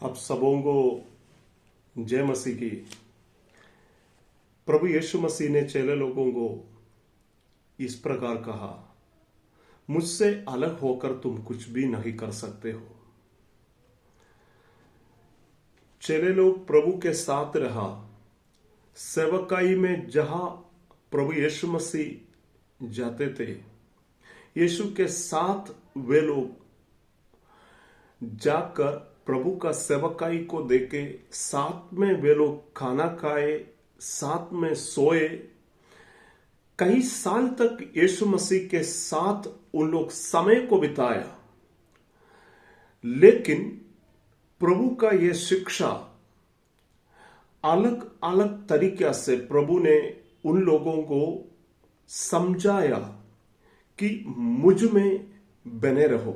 आप सबों को जय मसीह की। प्रभु यीशु मसीह ने चेले लोगों को इस प्रकार कहा, मुझसे अलग होकर तुम कुछ भी नहीं कर सकते हो। चेले लोग प्रभु के साथ रहा। सेवकाई में जहां प्रभु यीशु मसीह जाते थे, यीशु के साथ वे लोग जाकर प्रभु का सेवकाई को देखे, साथ में वे लोग खाना खाए, साथ में सोए। कई साल तक यीशु मसीह के साथ उन लोग समय को बिताया। लेकिन प्रभु का यह शिक्षा अलग अलग तरीके से प्रभु ने उन लोगों को समझाया कि मुझ में बने रहो।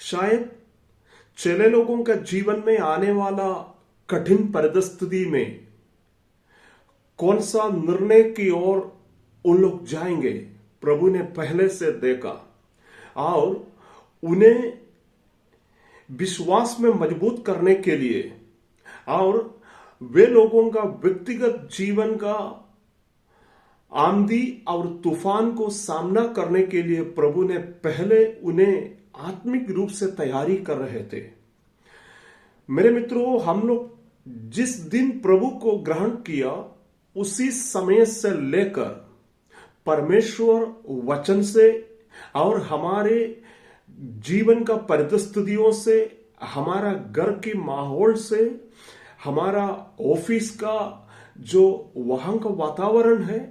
शायद चेले लोगों का जीवन में आने वाला कठिन परिस्थिति में कौन सा निर्णय की ओर उन लोग जाएंगे, प्रभु ने पहले से देखा और उन्हें विश्वास में मजबूत करने के लिए और वे लोगों का व्यक्तिगत जीवन का आंधी और तूफान को सामना करने के लिए प्रभु ने पहले उन्हें आत्मिक रूप से तैयारी कर रहे थे। मेरे मित्रों, हम लोग जिस दिन प्रभु को ग्रहण किया उसी समय से लेकर परमेश्वर वचन से और हमारे जीवन का परिस्थितियों से, हमारा घर की माहौल से, हमारा ऑफिस का जो वहां का वातावरण है,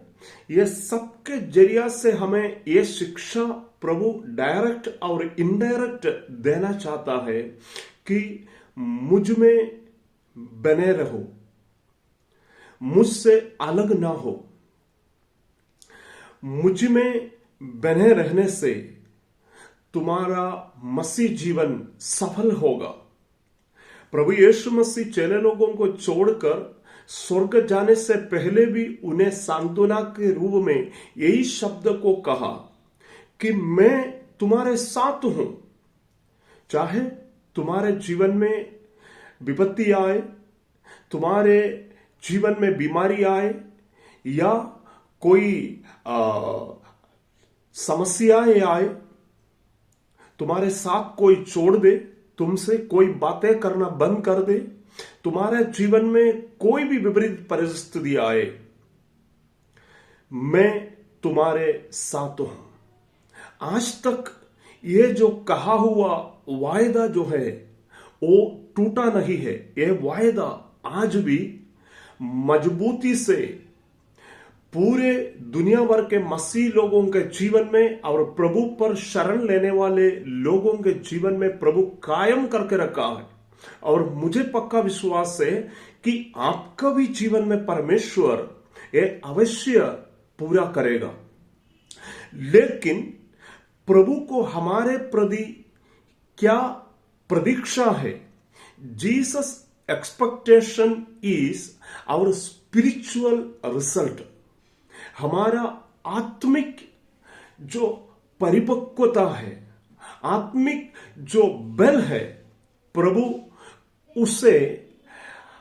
यह सबके जरिया से हमें यह शिक्षा प्रभु डायरेक्ट और इनडायरेक्ट देना चाहता है कि मुझ में बने रहो, मुझसे अलग ना हो। मुझ में बने रहने से तुम्हारा मसीह जीवन सफल होगा। प्रभु यीशु मसीह चेले लोगों को छोड़कर स्वर्ग जाने से पहले भी उन्हें सांत्वना के रूप में यही शब्द को कहा कि मैं तुम्हारे साथ हूं। चाहे तुम्हारे जीवन में विपत्ति आए, तुम्हारे जीवन में बीमारी आए या कोई समस्याएं आए, तुम्हारे साथ कोई छोड़ दे, तुमसे कोई बातें करना बंद कर दे, तुम्हारे जीवन में कोई भी विपरीत परिस्थिति आए, मैं तुम्हारे साथ हूं। आज तक यह जो कहा हुआ वायदा जो है वो टूटा नहीं है। यह वायदा आज भी मजबूती से पूरे दुनिया भर के मसीह लोगों के जीवन में और प्रभु पर शरण लेने वाले लोगों के जीवन में प्रभु कायम करके रखा है। और मुझे पक्का विश्वास है कि आपका भी जीवन में परमेश्वर यह अवश्य पूरा करेगा। लेकिन प्रभु को हमारे प्रति क्या प्रतीक्षा है? Jesus expectation is our spiritual result. हमारा आत्मिक जो परिपक्वता है, आत्मिक जो बल है, प्रभु उसे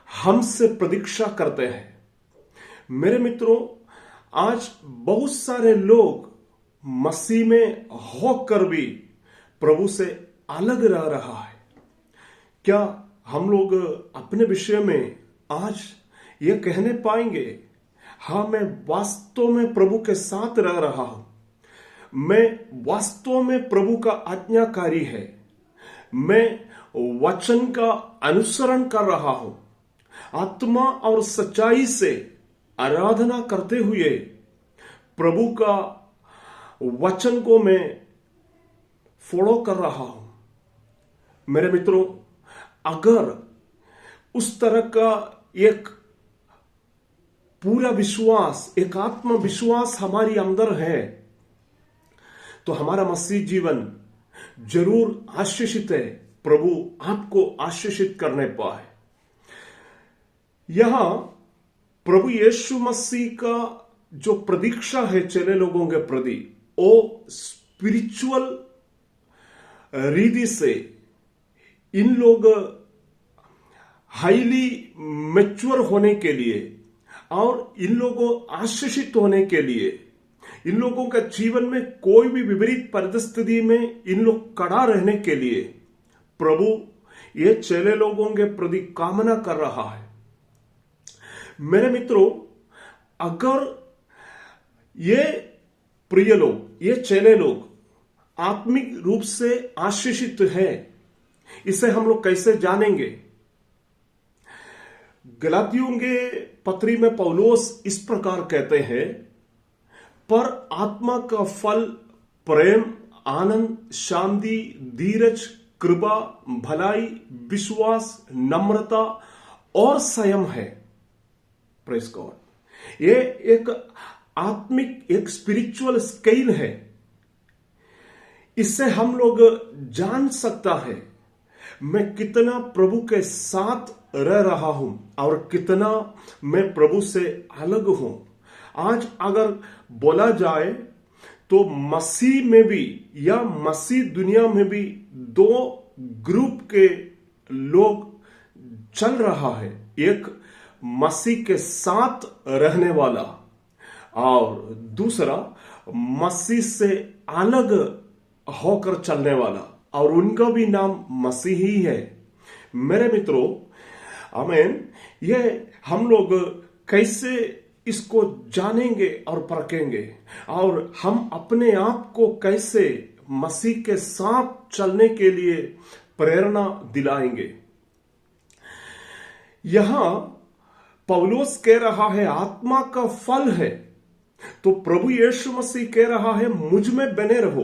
हमसे प्रतीक्षा करते हैं। मेरे मित्रों, आज बहुत सारे लोग मसीह में होकर भी प्रभु से अलग रह रहा है। क्या हम लोग अपने विषय में आज यह कहने पाएंगे, हाँ, मैं वास्तव में प्रभु के साथ रह रहा हूं, मैं वास्तव में प्रभु का आज्ञाकारी है, मैं वचन का अनुसरण कर रहा हूं, आत्मा और सच्चाई से आराधना करते हुए प्रभु का वचन को मैं फॉलो कर रहा हूं। मेरे मित्रों, अगर उस तरह का एक पूरा विश्वास, एक आत्मविश्वास हमारी अंदर है, तो हमारा मसीह जीवन जरूर आशीषित है। प्रभु आपको आशीषित करने पाए। यहां प्रभु यीशु मसीह का जो प्रतीक्षा है चेले लोगों के प्रति, वो स्पिरिचुअल रीति से इन लोग हाईली मैच्योर होने के लिए और इन लोगों आशीषित होने के लिए, इन लोगों का जीवन में कोई भी विपरीत परिस्थिति में इन लोग कड़ा रहने के लिए प्रभु ये चेले लोगों के प्रति कामना कर रहा है। मेरे मित्रों, अगर ये प्रिय लोग, ये चेले लोग आत्मिक रूप से आशीषित है, इसे हम लोग कैसे जानेंगे? गलातियों के पत्री में पौलुस इस प्रकार कहते हैं, पर आत्मा का फल प्रेम, आनंद, शांति, धीरज, कृपा, भलाई, विश्वास, नम्रता और संयम है। Praise God. ये एक आत्मिक, एक स्पिरिचुअल स्केल है। इससे हम लोग जान सकता है मैं कितना प्रभु के साथ रह रहा हूं और कितना मैं प्रभु से अलग हूं। आज अगर बोला जाए तो मसीह में भी या मसीह दुनिया में भी दो ग्रुप के लोग चल रहा है। एक मसीह के साथ रहने वाला और दूसरा मसीह से अलग होकर चलने वाला, और उनका भी नाम मसीह ही है। मेरे मित्रों, आमीन। ये हम लोग कैसे इसको जानेंगे और परखेंगे, और हम अपने आप को कैसे मसीह के साथ चलने के लिए प्रेरणा दिलाएंगे? यहां पौलुस कह रहा है आत्मा का फल है, तो प्रभु यीशु मसीह कह रहा है मुझ में बने रहो।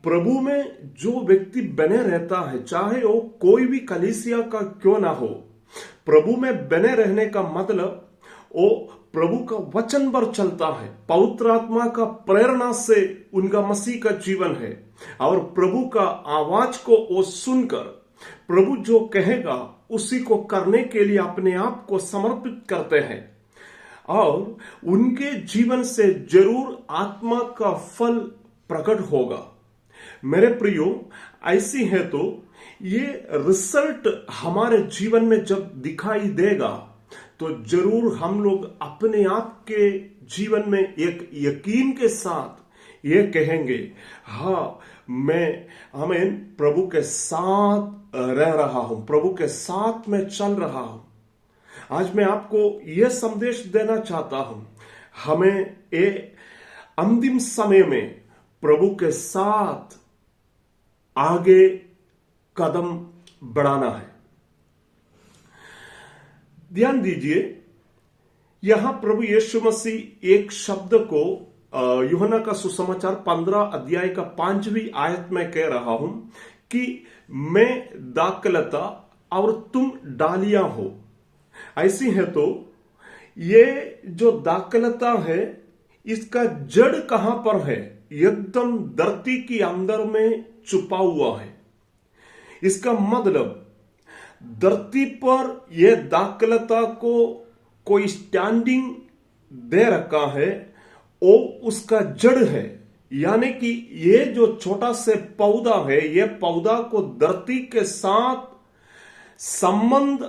प्रभु में जो व्यक्ति बने रहता है, चाहे वो कोई भी कलीसिया का क्यों ना हो, प्रभु में बने रहने का मतलब वो प्रभु का वचन पर चलता है, पवित्र आत्मा का प्रेरणा से उनका मसीह का जीवन है, और प्रभु का आवाज को वो सुनकर प्रभु जो कहेगा उसी को करने के लिए अपने आप को समर्पित करते हैं, और उनके जीवन से जरूर आत्मा का फल प्रकट होगा। मेरे प्रियो, ऐसी है तो ये रिजल्ट हमारे जीवन में जब दिखाई देगा तो जरूर हम लोग अपने आप के जीवन में एक यकीन के साथ ये कहेंगे, हाँ मैं आमीन प्रभु के साथ रह रहा हूं, प्रभु के साथ मैं चल रहा हूं। आज मैं आपको यह संदेश देना चाहता हूं, हमें ये अंतिम समय में प्रभु के साथ आगे कदम बढ़ाना है। ध्यान दीजिए, यहां प्रभु यीशु मसीह एक शब्द को यूहन्ना का सुसमाचार 15 अध्याय का 5वीं आयत में कह रहा हूं कि मैं दाखलता और तुम डालियां हो। ऐसी है तो ये जो दाखलता है, इसका जड़ कहां पर है? एकदम धरती के अंदर में छुपा हुआ है। इसका मतलब धरती पर यह दाखलता को कोई स्टैंडिंग दे रखा है, वो उसका जड़ है। यानी कि ये जो छोटा से पौधा है, ये पौधा को धरती के साथ संबंध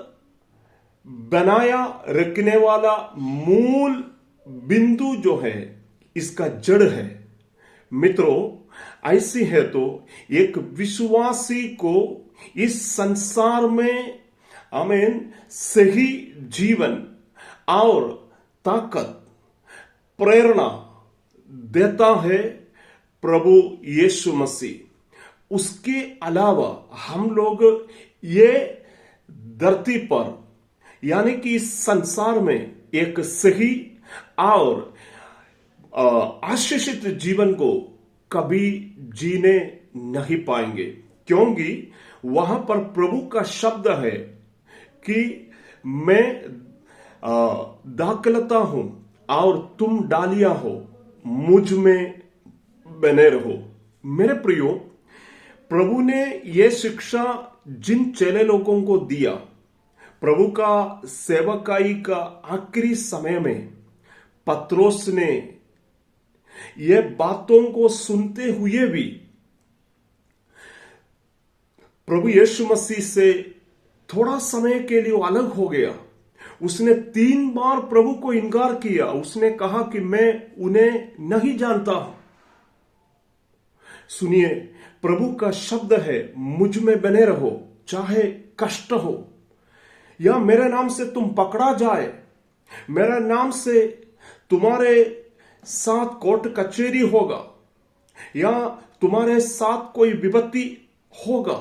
बनाया रखने वाला मूल बिंदु जो है, इसका जड़ है। मित्रों, ऐसी है तो एक विश्वासी को इस संसार में आमीन सही जीवन और ताकत, प्रेरणा देता है प्रभु यीशु मसीह। उसके अलावा हम लोग ये धरती पर यानी कि इस संसार में एक सही और आशीषित जीवन को कभी जीने नहीं पाएंगे, क्योंकि वहां पर प्रभु का शब्द है कि मैं दाखलता हूं और तुम डालियां हो, मुझ में बने रहो। मेरे प्रियो, प्रभु ने यह शिक्षा जिन चेले लोगों को दिया, प्रभु का सेवकाई का आखिरी समय में पत्रोस ने ये बातों को सुनते हुए भी प्रभु यीशु मसीह से थोड़ा समय के लिए वो अलग हो गया। उसने 3 बार प्रभु को इनकार किया। उसने कहा कि मैं उन्हें नहीं जानता हूं। सुनिए, प्रभु का शब्द है, मुझ में बने रहो चाहे कष्ट हो, या मेरे नाम से तुम पकड़ा जाए, मेरे नाम से तुम्हारे साथ कोर्ट कचहरी होगा, या तुम्हारे साथ कोई विपत्ति होगा,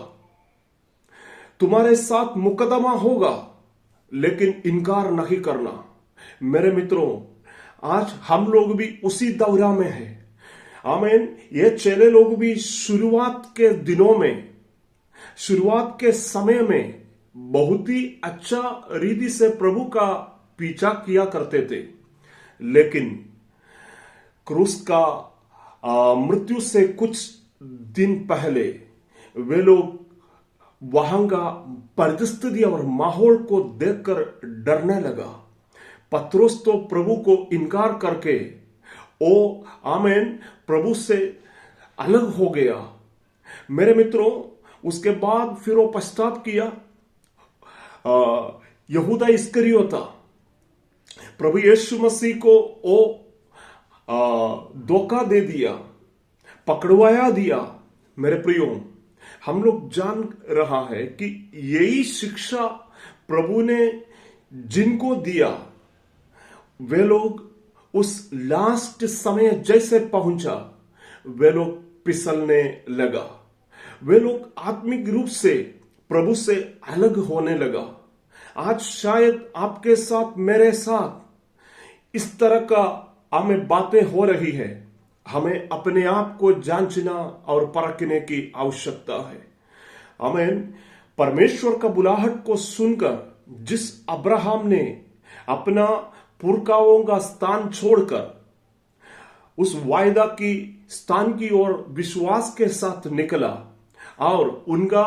तुम्हारे साथ मुकदमा होगा, लेकिन इनकार नहीं करना। मेरे मित्रों, आज हम लोग भी उसी दौरा में हैं। आमीन। ये चेले लोग भी शुरुआत के दिनों में, शुरुआत के समय में बहुत ही अच्छा रीति से प्रभु का पीछा किया करते थे, लेकिन क्रूस का मृत्यु से कुछ दिन पहले वे लोग वहां का परिस्थिति और माहौल को देखकर डरने लगा। पत्रोस तो प्रभु को इनकार करके आमीन प्रभु से अलग हो गया। मेरे मित्रों, उसके बाद फिर वो पश्चाताप किया। यहूदा इस्करियोता प्रभु यीशु मसीह को वो धोखा दे दिया, पकड़वाया दिया। मेरे प्रियो, हम लोग जान रहा है कि यही शिक्षा प्रभु ने जिनको दिया, वे लोग उस लास्ट समय जैसे पहुंचा, वे लोग फिसलने लगा। वे लोग आत्मिक रूप से प्रभु से अलग होने लगा। आज शायद आपके साथ, मेरे साथ इस तरह का हमें बातें हो रही है। हमें अपने आप को जांचना और परखने की आवश्यकता है। आमीन। परमेश्वर का बुलाहट को सुनकर जिस अब्राहम ने अपना पुरखाओं का स्थान छोड़कर उस वायदा की स्थान की ओर विश्वास के साथ निकला, और उनका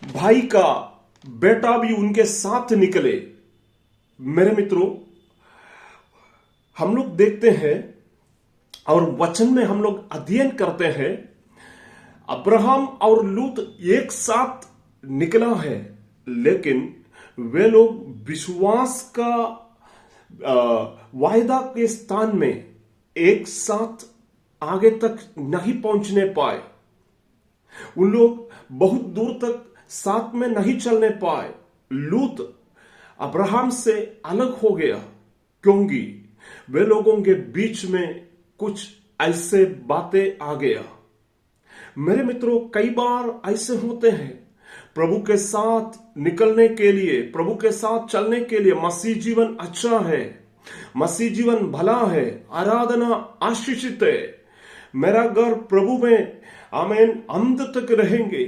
भाई का बेटा भी उनके साथ निकले। मेरे मित्रों, हम लोग देखते हैं और वचन में हम लोग अध्ययन करते हैं, अब्राहम और लूत एक साथ निकला है, लेकिन वे लोग विश्वास का वायदा के स्थान में एक साथ आगे तक नहीं पहुंचने पाए। उन लोग बहुत दूर तक साथ में नहीं चलने पाए। लूत अब्राहम से अलग हो गया, क्योंकि वे लोगों के बीच में कुछ ऐसे बातें आ गया। मेरे मित्रों, कई बार ऐसे होते हैं, प्रभु के साथ निकलने के लिए, प्रभु के साथ चलने के लिए मसीह जीवन अच्छा है, मसीह जीवन भला है, आराधना आशीषित है, मेरा घर प्रभु में आमीन अंत तक रहेंगे।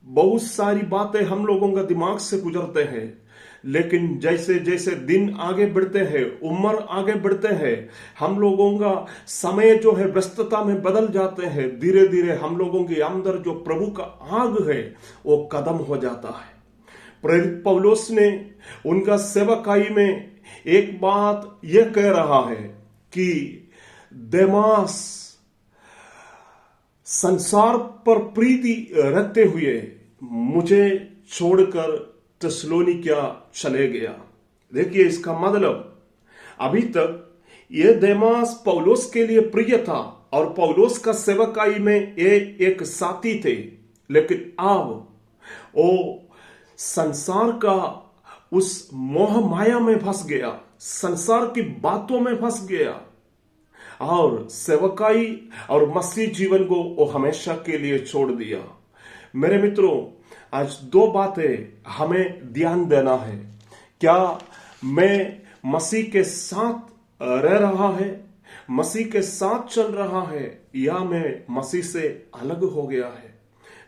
बहुत सारी बातें हम लोगों का दिमाग से गुजरते हैं, लेकिन जैसे जैसे दिन आगे बढ़ते हैं, उम्र आगे बढ़ते हैं, हम लोगों का समय जो है व्यस्तता में बदल जाते हैं। धीरे धीरे हम लोगों के अंदर जो प्रभु का आग है वो कदम हो जाता है। प्रेरित पौलुस ने उनका सेवकाई में एक बात यह कह रहा है कि देमास संसार पर प्रीति रखते हुए मुझे छोड़कर थिस्सलुनीकिया चले गया। देखिए, इसका मतलब अभी तक यह देमास पौलुस के लिए प्रिय था और पौलुस का सेवकाई में ये एक साथी थे, लेकिन अब वो संसार का उस मोह माया में फंस गया, संसार की बातों में फंस गया, और सेवकाई और मसीह जीवन को वो हमेशा के लिए छोड़ दिया। मेरे मित्रों, आज 2 बातें हमें ध्यान देना है। क्या मैं मसीह के साथ रह रहा है, मसीह के साथ चल रहा है, या मैं मसीह से अलग हो गया है?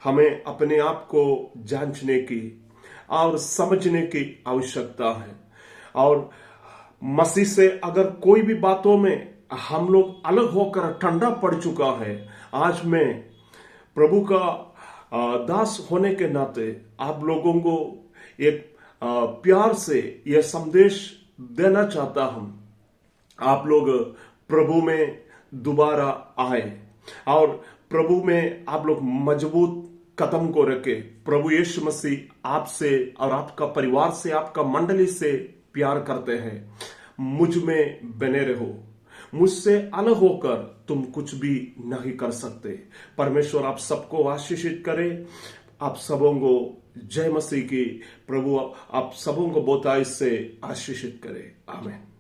हमें अपने आप को जांचने की और समझने की आवश्यकता है। और मसीह से अगर कोई भी बातों में हम लोग अलग होकर ठंडा पड़ चुका है, आज मैं प्रभु का दास होने के नाते आप लोगों को एक प्यार से यह संदेश देना चाहता हूं। आप लोग प्रभु में दोबारा आए और प्रभु में आप लोग मजबूत कदम को रखे। प्रभु यीशु मसीह आपसे और आपका परिवार से, आपका मंडली से प्यार करते हैं। मुझ में बने रहो। मुझसे अलग होकर तुम कुछ भी नहीं कर सकते। परमेश्वर आप सबको आशीषित करे। आप सबों को जय मसीह की। प्रभु आप सबों को बहुतायत से आशीषित करे। आमीन।